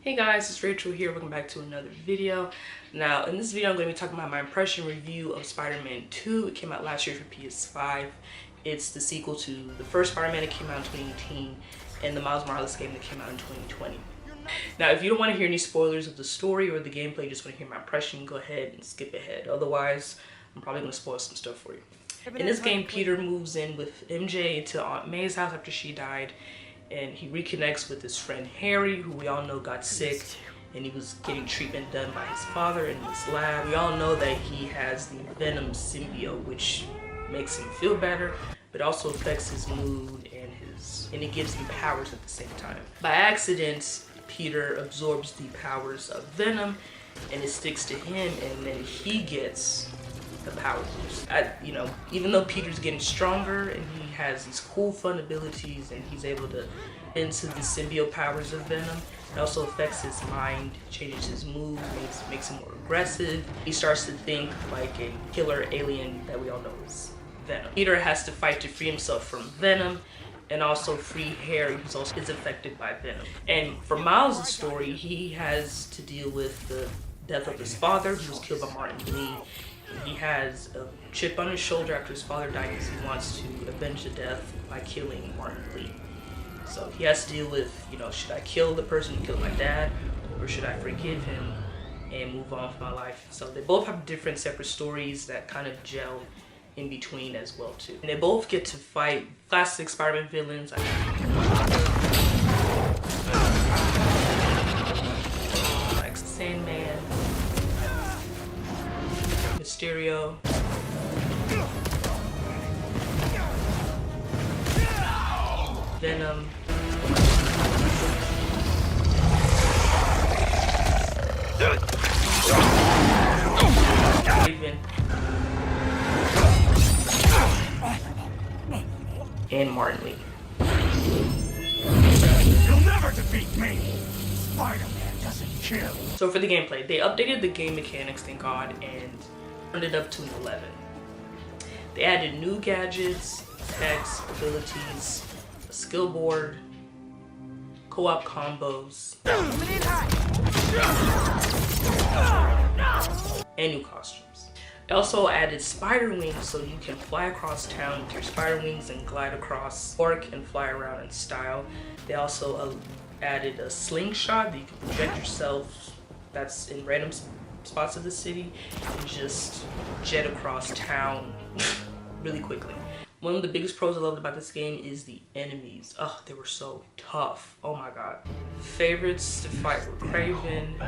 Hey guys, it's Rachel here. Welcome back to another video. Now, in this video, I'm going to be talking about my impression review of Spider-Man 2. It came out last year for PS5. It's the sequel to the first Spider-Man that came out in 2018 and the Miles Morales game that came out in 2020. Now, if you don't want to hear any spoilers of the story or the gameplay, just want to hear my impression, go ahead and skip ahead. Otherwise, I'm probably going to spoil some stuff for you. In this game, Peter moves in with MJ to Aunt May's house after she died, and he reconnects with his friend Harry, who we all know got sick, and he was getting treatment done by his father in this lab. We all know that he has the Venom symbiote, which makes him feel better, but also affects his mood and it gives him powers at the same time. By accident, Peter absorbs the powers of Venom, and it sticks to him, and then he gets the power boost. Even though Peter's getting stronger and he has these cool fun abilities and he's able to into the symbiote powers of Venom, it also affects his mind, changes his mood, makes him more aggressive. He starts to think like a killer alien that we all know is Venom. Peter has to fight to free himself from Venom and also free Harry, who also is affected by Venom. And for Miles' story, he has to deal with the death of his father, who was killed by Martin Lee. He has a chip on his shoulder after his father died because he wants to avenge the death by killing Martin Lee. So he has to deal with, should I kill the person who killed my dad, or should I forgive him and move on with my life? So they both have different separate stories that kind of gel in between as well too. And they both get to fight classic Spider-Man villains. Like Sandman, Mysterio, Venom, Raven, and Martin Lee. You'll never defeat me! Spider-Man doesn't kill. So for the gameplay, they updated the game mechanics, thank God, and turned it up to an 11. They added new gadgets, attacks, abilities, a skill board, co-op combos, and new costumes. They also added spider wings so you can fly across town with your spider wings and glide across, work and fly around in style. They also added a slingshot that you can project yourself that's in random spots of the city and just jet across town really quickly. One of the biggest pros I loved about this game is the enemies. Oh, they were so tough. Oh my god. Favorites to fight were Kraven,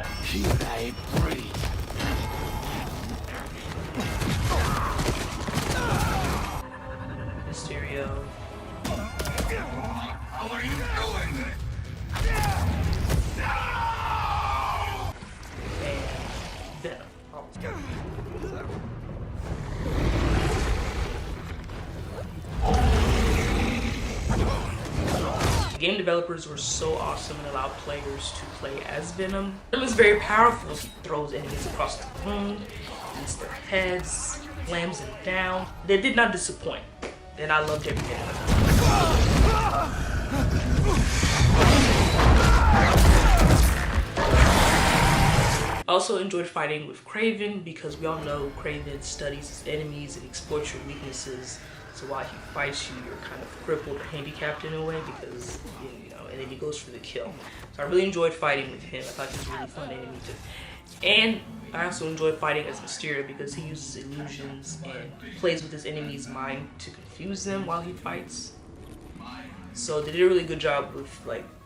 Mysterio, How are you doing? and Venom. The game developers were so awesome and allowed players to play as Venom. Venom is very powerful. He throws enemies across the room, eats their heads, slams them down. They did not disappoint, and I loved every minute of it. I also enjoyed fighting with Kraven because we all know Kraven studies his enemies and exploits your weaknesses. So while he fights you, you're kind of crippled or handicapped in a way because, and then he goes for the kill. So I really enjoyed fighting with him. I thought he was a really fun enemy to. And I also enjoyed fighting as Mysterio because he uses illusions and plays with his enemy's mind to confuse them while he fights. So they did a really good job with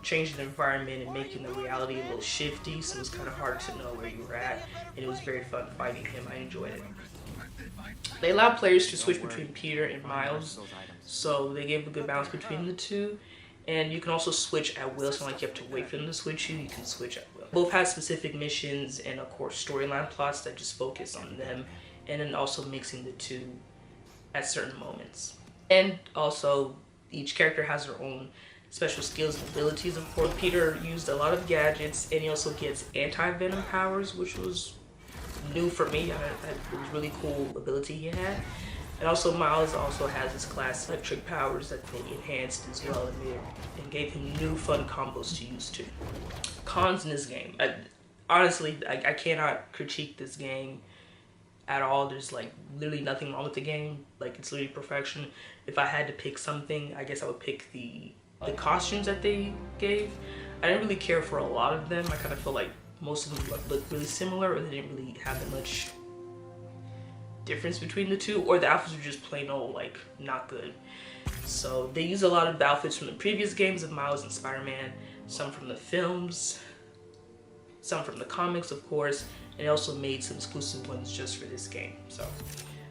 changing the environment and making the reality a little shifty, so it was kind of hard to know where you were at, and it was very fun fighting him. I enjoyed it. They allowed players to switch between Peter and Miles, so they gave a good balance between the two, and you can also switch at will. It's not like you have to wait for them to switch you can switch at will. Both have specific missions and of course storyline plots that just focus on them, and then also mixing the two at certain moments. And also each character has their own special skills and abilities. Of course, Peter used a lot of gadgets, and he also gets anti-venom powers, which was new for me. It was a really cool ability he had. And also Miles also has his class electric powers that they enhanced as well and gave him new fun combos to use too. Cons in this game. Honestly, I cannot critique this game at all. There's like literally nothing wrong with the game. Like it's literally perfection. If I had to pick something, I guess I would pick the costumes that they gave. I didn't really care for a lot of them. I kind of feel like most of them looked really similar, or they didn't really have that much difference between the two, or the outfits were just plain old like not good. So they used a lot of the outfits from the previous games of Miles and Spider-Man, some from the films, some from the comics of course, and they also made some exclusive ones just for this game. So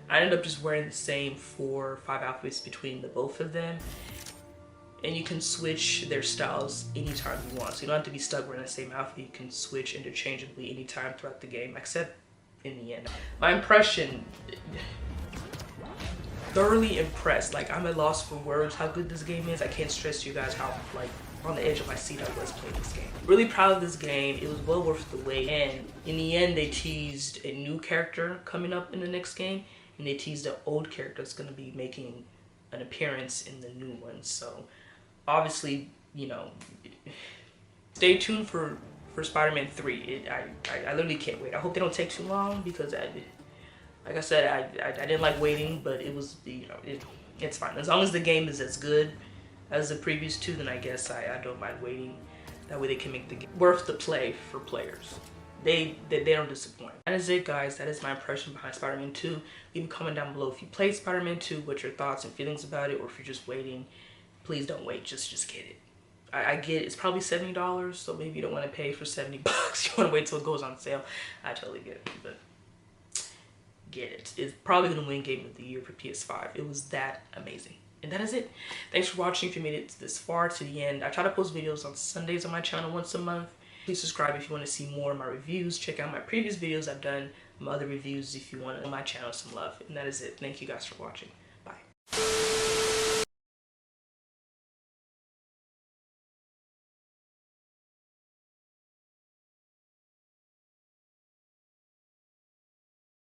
I ended up just wearing the same 4 or 5 outfits between the both of them, and you can switch their styles anytime you want. So you don't have to be stuck wearing the same outfit. You can switch interchangeably anytime throughout the game, except in the end. My impression, thoroughly impressed. Like I'm at loss for words how good this game is. I can't stress to you guys how like on the edge of my seat I was playing this game. Really proud of this game. It was well worth the wait. And in the end, they teased a new character coming up in the next game, and they teased an old character that's going to be making an appearance in the new one. So obviously, you know, stay tuned for Spider-Man 3. I literally can't wait. I hope they don't take too long because like I said, I didn't like waiting, but it was, you know, it's fine. As long as the game is as good as the previous 2, then I guess I don't mind waiting. That way they can make the game worth the play for players. They don't disappoint. That is it, guys. That is my impression behind Spider-Man 2. Leave a comment down below if you played Spider-Man 2, what your thoughts and feelings about it, or if you're just waiting. Please don't wait. Just get it. I get it. It's probably $70, so maybe you don't want to pay for $70. You want to wait till it goes on sale. I totally get it, but get it. It's probably going to win Game of the Year for PS5. It was that amazing. And that is it. Thanks for watching. If you made it this far to the end, I try to post videos on Sundays on my channel once a month. Please subscribe if you want to see more of my reviews. Check out my previous videos. I've done my other reviews if you want my channel some love. And that is it. Thank you guys for watching. Bye.